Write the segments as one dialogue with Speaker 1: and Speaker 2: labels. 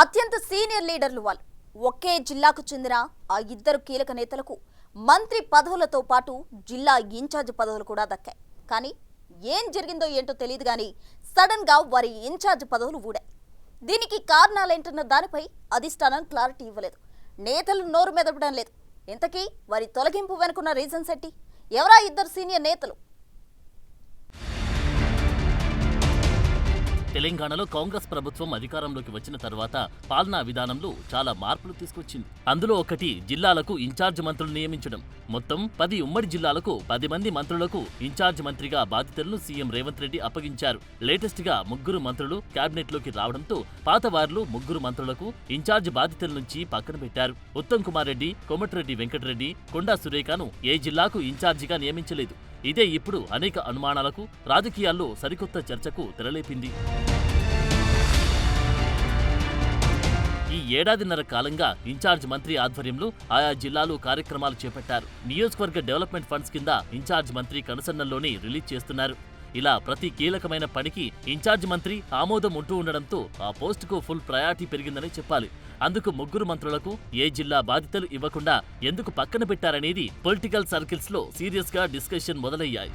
Speaker 1: అత్యంత సీనియర్ లీడర్లు వాళ్ళు. ఒకే జిల్లాకు చెందిన ఆ ఇద్దరు కీలక నేతలకు మంత్రి పదవులతో పాటు జిల్లా ఇన్ఛార్జ్ పదవులు కూడా దక్కాయి. కానీ ఏం జరిగిందో ఏంటో తెలియదు కానీ సడన్ గా వారి ఇన్ఛార్జ్ పదవులు ఊడాయి. దీనికి కారణాలేంటన్న దానిపై అధిష్టానం క్లారిటీ ఇవ్వలేదు. నేతలు నోరు మెదపడం లేదు. ఇంతకీ వారి తొలగింపు వెనుకున్న రీజన్స్ ఏంటి? ఎవరా ఇద్దరు సీనియర్ నేతలు?
Speaker 2: తెలంగాణలో కాంగ్రెస్ ప్రభుత్వం అధికారంలోకి వచ్చిన తర్వాత పాలనా విధానంలో చాలా మార్పులు తీసుకొచ్చింది. అందులో ఒకటి జిల్లాలకు ఇన్ఛార్జ్ మంత్రులు నియమించడం. మొత్తం 10 ఉమ్మడి జిల్లాలకు 10 మంది మంత్రులకు ఇన్ఛార్జ్ మంత్రిగా బాధ్యతలను సీఎం రేవంత్ రెడ్డి అప్పగించారు. లేటెస్ట్ గా 3 మంత్రులు కేబినెట్ లోకి రావడంతో పాత వారిలో 3 మంత్రులకు ఇన్ఛార్జ్ బాధ్యతల నుంచి పక్కన పెట్టారు. ఉత్తమ్ కుమార్ రెడ్డి, కోమటిరెడ్డి వెంకటరెడ్డి, కొండా సురేఖను ఏ జిల్లాకు ఇన్ఛార్జిగా నియమించలేదు. ఇదే ఇప్పుడు అనేక అనుమానాలకు, రాజకీయాల్లో సరికొత్త చర్చకు తెరలేపింది. ఈ ఏడాదిన్నర కాలంగా ఇన్ఛార్జ్ మంత్రి ఆధ్వర్యంలో ఆయా జిల్లాలు కార్యక్రమాలు చేపట్టారు. నియోజకవర్గ డెవలప్మెంట్ ఫండ్స్ కింద ఇన్ఛార్జ్ మంత్రి కనుసన్నల్లోనే రిలీజ్ చేస్తున్నారు. ఇలా ప్రతి కీలకమైన పనికి ఇన్ఛార్జ్ మంత్రి ఆమోదం ఉంటూ ఉండడంతో ఆ పోస్టుకు ఫుల్ ప్రయారిటీ పెరిగిందని చెప్పాలి. అందుకు 3 మంత్రులకు ఏ జిల్లా బాధ్యతలు ఇవ్వకుండా ఎందుకు పక్కన పెట్టారనేది పొలిటికల్ సర్కిల్స్ లో సీరియస్ గా డిస్కషన్ మొదలయ్యాయి.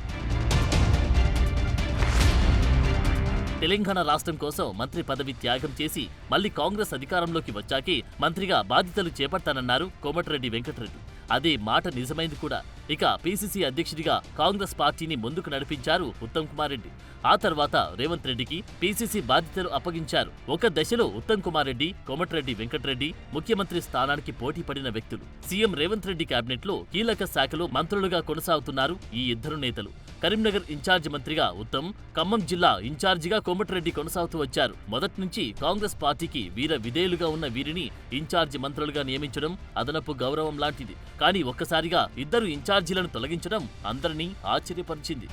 Speaker 2: తెలంగాణ రాష్ట్రం కోసం మంత్రి పదవి త్యాగం చేసి మళ్లీ కాంగ్రెస్ అధికారంలోకి వచ్చాకే మంత్రిగా బాధ్యతలు చేపడతానన్నారు కోమటిరెడ్డి వెంకటరెడ్డి. అదే మాట నిజమైంది కూడా. ఇక పీసీసీ అధ్యక్షుడిగా కాంగ్రెస్ పార్టీని ముందుకు నడిపించారు ఉత్తమ్ కుమార్ రెడ్డి. ఆ తర్వాత రేవంత్ రెడ్డికి పీసీసీ బాధ్యతలు అప్పగించారు. ఒక దశలో ఉత్తమ్ కుమార్ రెడ్డి, కోమటిరెడ్డి వెంకటరెడ్డి ముఖ్యమంత్రి స్థానానికి పోటీ పడిన వ్యక్తులు. సీఎం రేవంత్ రెడ్డి కేబినెట్ లో కీలక శాఖలో మంత్రులుగా కొనసాగుతున్నారు ఈ ఇద్దరు నేతలు. కరీంనగర్ ఇన్ఛార్జ్ మంత్రిగా ఉత్తమ్, ఖమ్మం జిల్లా ఇన్ఛార్జిగా కోమటిరెడ్డి కొనసాగుతూ వచ్చారు. మొదటి నుంచి కాంగ్రెస్ పార్టీకి వీర విధేయులుగా ఉన్న వీరిని ఇన్ఛార్జ్ మంత్రులుగా నియమించడం అదనపు గౌరవం లాంటిది. కానీ ఒక్కసారిగా ఇద్దరు ఇన్ఛార్జీలను తొలగించడం అందరినీ ఆశ్చర్యపరిచింది.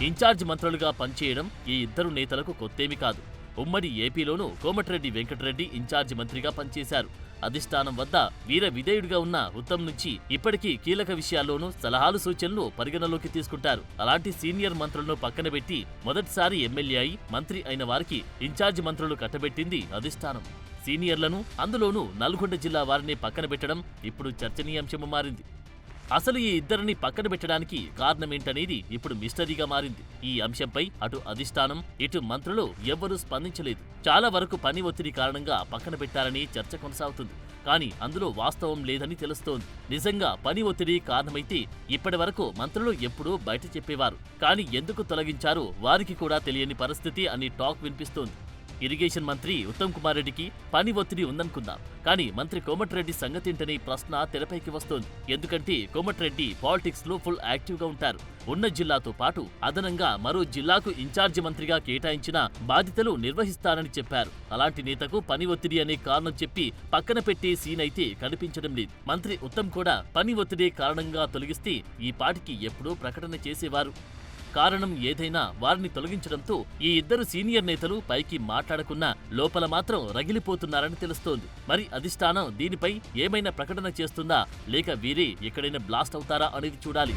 Speaker 2: ఇన్ఛార్జ్ మంత్రులుగా పనిచేయడం ఈ ఇద్దరు నేతలకు కొత్తేమీ కాదు. ఉమ్మడి ఏపీలోనూ కోమటిరెడ్డి వెంకటరెడ్డి ఇన్ఛార్జ్ మంత్రిగా పనిచేశారు. అధిష్టానం వద్ద వీర విధేయుడిగా ఉన్న ఉత్తమ్ నుంచి ఇప్పటికీ కీలక విషయాల్లోనూ సలహాలు, సూచనలు పరిగణలోకి తీసుకుంటారు. అలాంటి సీనియర్ మంత్రులను పక్కన పెట్టి మొదటిసారి ఎమ్మెల్యే అయి మంత్రి అయిన వారికి ఇన్ఛార్జ్ మంత్రులు కట్టబెట్టింది అధిష్టానం. సీనియర్లను, అందులోనూ నల్గొండ జిల్లా వారిని పక్కన పెట్టడం ఇప్పుడు చర్చనీయాంశం మారింది. అసలు ఈ ఇద్దరిని పక్కన పెట్టడానికి కారణమేంటనేది ఇప్పుడు మిస్టరీగా మారింది. ఈ అంశంపై అటు అధిష్టానం, ఇటు మంత్రులు ఎవ్వరూ స్పందించలేదు. చాలా వరకు పని ఒత్తిడి కారణంగా పక్కన పెట్టారని చర్చ కొనసాగుతుంది. కానీ అందులో వాస్తవం లేదని తెలుస్తోంది. నిజంగా పని ఒత్తిడి కారణమైతే ఇప్పటి వరకు మంత్రులు ఎప్పుడూ బయట చెప్పేవారు. కానీ ఎందుకు తొలగించారో వారికి కూడా తెలియని పరిస్థితి అని టాక్ వినిపిస్తోంది. ఇరిగేషన్ మంత్రి ఉత్తమ్ కుమార్ రెడ్డికి పని ఒత్తిడి ఉందనుకుందాం. కానీ మంత్రి కోమటిరెడ్డి సంగతేంటనే ప్రశ్న తెరపైకి వస్తోంది. ఎందుకంటే కోమటిరెడ్డి పాలిటిక్స్ లో ఫుల్ యాక్టివ్ గా ఉంటారు. ఉన్న జిల్లాతో పాటు అదనంగా మరో జిల్లాకు ఇన్ఛార్జి మంత్రిగా కేటాయించిన బాధ్యతలు నిర్వహిస్తానని చెప్పారు. అలాంటి నేతకు పని ఒత్తిడి అనే కారణం చెప్పి పక్కన పెట్టే సీన్ అయితే కనిపించడం లేదు. మంత్రి ఉత్తమ్ కూడా పని ఒత్తిడి కారణంగా తొలగిస్తే ఈ పాటికి ఎప్పుడూ ప్రకటన చేసేవారు. కారణం ఏదైనా వారిని తొలగించడంతో ఈ ఇద్దరు సీనియర్ నేతలు పైకి మాట్లాడకున్నా లోపల మాత్రం రగిలిపోతున్నారని తెలుస్తోంది. మరి అధిష్టానం దీనిపై ఏమైనా ప్రకటన చేస్తుందా, లేక వీరే ఎక్కడైనా బ్లాస్ట్ అవుతారా అనేది చూడాలి.